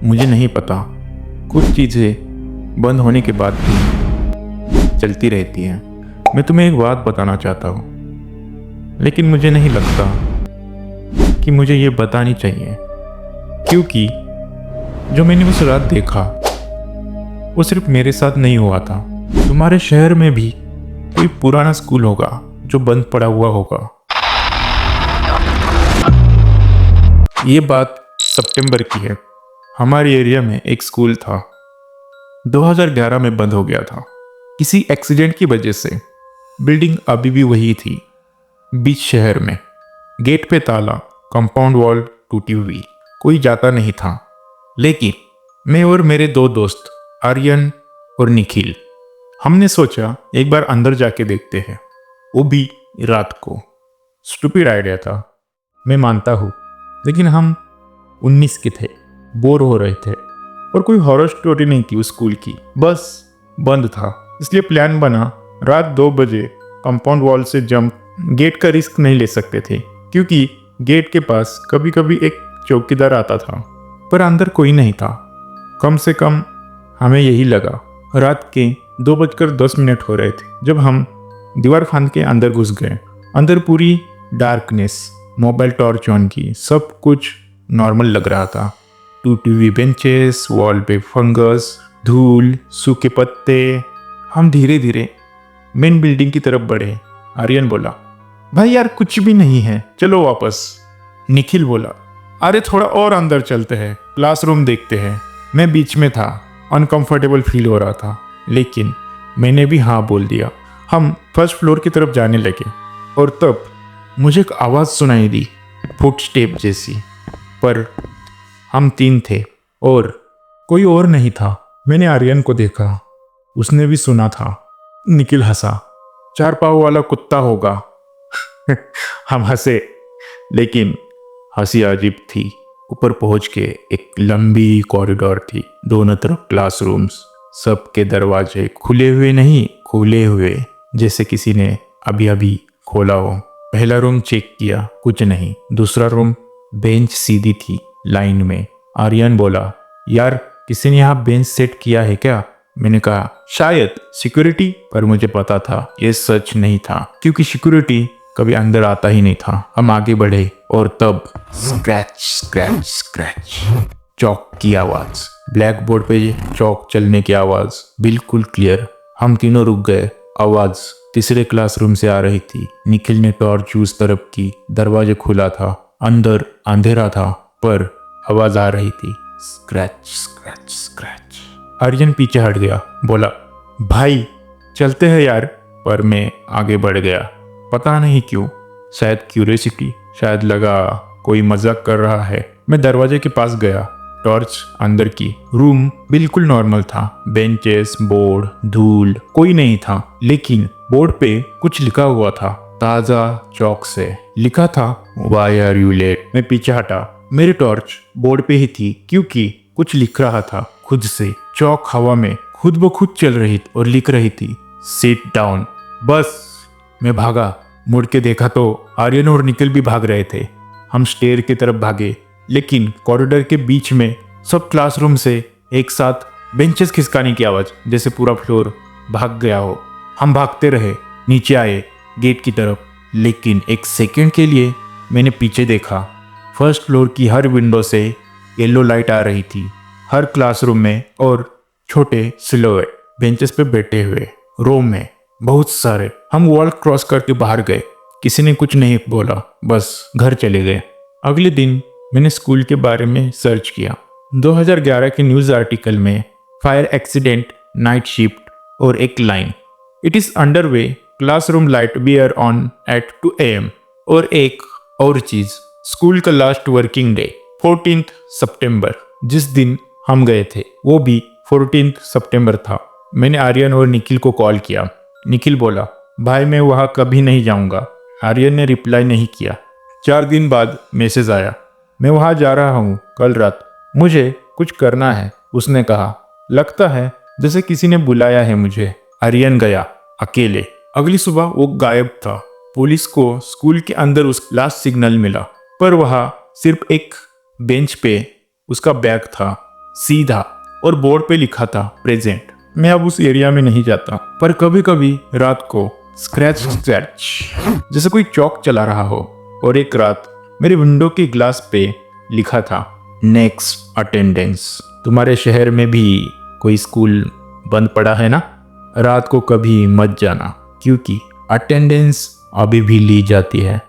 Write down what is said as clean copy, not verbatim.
मुझे नहीं पता, कुछ चीज़ें बंद होने के बाद भी चलती रहती हैं। मैं तुम्हें एक बात बताना चाहता हूँ, लेकिन मुझे नहीं लगता कि मुझे ये बतानी चाहिए, क्योंकि जो मैंने उस रात देखा वो सिर्फ मेरे साथ नहीं हुआ था। तुम्हारे शहर में भी कोई पुराना स्कूल होगा जो बंद पड़ा हुआ होगा। ये बात सितंबर की है। हमारे एरिया में एक स्कूल था, 2011 में बंद हो गया था किसी एक्सीडेंट की वजह से। बिल्डिंग अभी भी वही थी, बीच शहर में, गेट पे ताला, कंपाउंड वॉल टूटी हुई, कोई जाता नहीं था। लेकिन मैं और मेरे दो दोस्त आर्यन और निखिल, हमने सोचा एक बार अंदर जाके देखते हैं, वो भी रात को। स्टूपिड आइडिया था, मैं मानता हूँ, लेकिन हम 19 के थे, बोर हो रहे थे और कोई हॉरर स्टोरी नहीं थी उस स्कूल की, बस बंद था। इसलिए प्लान बना, रात 2 बजे कंपाउंड वॉल से जंप। गेट का रिस्क नहीं ले सकते थे क्योंकि गेट के पास कभी कभी एक चौकीदार आता था, पर अंदर कोई नहीं था। कम से कम हमें यही लगा। रात के 2:10 हो रहे थे जब हम दीवार फांद के अंदर घुस गए। अंदर पूरी डार्कनेस, मोबाइल टॉर्च ऑन की, सब कुछ नॉर्मल लग रहा था। टूटी हुई बेंचेस, वॉल पे फंगस, धूल, सूखे पत्ते। हम धीरे धीरे मेन बिल्डिंग की तरफ बढ़े। आर्यन बोला, भाई यार कुछ भी नहीं है, चलो वापस। निखिल बोला, अरे थोड़ा और अंदर चलते हैं, क्लासरूम देखते हैं। मैं बीच में था, अनकंफर्टेबल फील हो रहा था, लेकिन मैंने भी हाँ बोल दिया। हम फर्स्ट फ्लोर की तरफ जाने लगे और तब मुझे एक आवाज़ सुनाई दी, फुटस्टेप जैसी, पर हम 3 थे और कोई और नहीं था। मैंने आर्यन को देखा, उसने भी सुना था। निखिल हंसा, 4 पाँव वाला कुत्ता होगा। हम हंसे, लेकिन हंसी अजीब थी। ऊपर पहुंच के एक लंबी कॉरिडोर थी, दोनों तरफ क्लासरूम्स, सबके दरवाजे खुले हुए नहीं, खुले हुए जैसे किसी ने अभी अभी खोला हो। पहला रूम चेक किया, कुछ नहीं। दूसरा रूम, बेंच सीधी थी लाइन में। आर्यन बोला, यार किसी ने यहाँ बेंच सेट किया है क्या? मैंने कहा, शायद सिक्योरिटी, पर मुझे पता था ये सच नहीं था क्योंकि सिक्योरिटी कभी अंदर आता ही नहीं था। हम आगे बढ़े और तब स्क्रैच स्क्रैच स्क्रैच, चौक की आवाज, ब्लैक बोर्ड पे चौक चलने की आवाज बिल्कुल क्लियर। हम तीनों रुक गए। आवाज तीसरे क्लासरूम से आ रही थी। निखिल ने टॉर्च उस तरफ की, दरवाजे खुला था, अंदर अंधेरा था, पर आवाज आ रही थी, स्क्रैच स्क्रैच स्क्रैच। आर्यन पीछे हट गया, बोला, भाई चलते हैं यार। पर मैं आगे बढ़ गया, पता नहीं क्यों, शायद क्यूरियोसिटी, शायद लगा कोई मजाक कर रहा है। मैं दरवाजे के पास गया, टॉर्च अंदर की। रूम बिल्कुल नॉर्मल था, बेंचेस, बोर्ड, धूल, कोई नहीं था, लेकिन बोर्ड पे कुछ लिखा हुआ था, ताजा चौक से लिखा था, व्हाई आर यू लेट। मैं पीछे हटा, मेरी टॉर्च बोर्ड पे ही थी क्योंकि कुछ लिख रहा था खुद से। चौक हवा में खुद ब खुद चल रही और लिख रही थी, सिट डाउन। बस मैं भागा, मुड़ के देखा तो आर्यन और निखिल भी भाग रहे थे। हम स्टेयर की तरफ भागे, लेकिन कॉरिडोर के बीच में सब क्लासरूम से एक साथ बेंचेस खिसकाने की आवाज, जैसे पूरा फ्लोर भाग गया हो। हम भागते रहे, नीचे आए गेट की तरफ, लेकिन एक सेकंड के लिए मैंने पीछे देखा। फर्स्ट फ्लोर की हर विंडो से येलो लाइट आ रही थी, हर क्लासरूम में, और छोटे सिलोएट बेंचेस पे बैठे हुए, रो में बहुत सारे। हम वॉल क्रॉस करके बाहर गए, किसी ने कुछ नहीं बोला, बस घर चले गए। अगले दिन मैंने स्कूल के बारे में सर्च किया। 2011 के न्यूज़ आर्टिकल में फायर एक्सीडेंट, नाइट शिफ्ट और एक line, it is under way, classroom light be are on at 2 AM। और एक और चीज़, स्कूल का लास्ट वर्किंग डे 14 सितंबर, जिस दिन हम गए थे वो भी 14 सितंबर था। मैंने आर्यन और निखिल को कॉल किया। निखिल बोला, भाई मैं वहाँ कभी नहीं जाऊँगा। आर्यन ने रिप्लाई नहीं किया। 4 दिन बाद मैसेज आया, मैं वहाँ जा रहा हूँ कल रात, मुझे कुछ करना है। उसने कहा, लगता है जैसे किसी ने बुलाया है मुझे। आर्यन गया अकेले। अगली सुबह वो गायब था। पुलिस को स्कूल के अंदर उस लास्ट सिग्नल मिला, पर वहाँ सिर्फ एक बेंच पे उसका बैग था। सीधा, और बोर्ड पे लिखा था प्रेजेंट। मैं अब उस एरिया में नहीं जाता, पर कभी कभी रात को स्क्रैच जैसे कोई चौक चला रहा हो। और एक रात मेरी विंडो के ग्लास पे लिखा था नेक्स्ट अटेंडेंस। तुम्हारे शहर में भी कोई स्कूल बंद पड़ा है ना? रात को कभी मत जाना, क्योंकि अटेंडेंस अभी भी ली जाती है।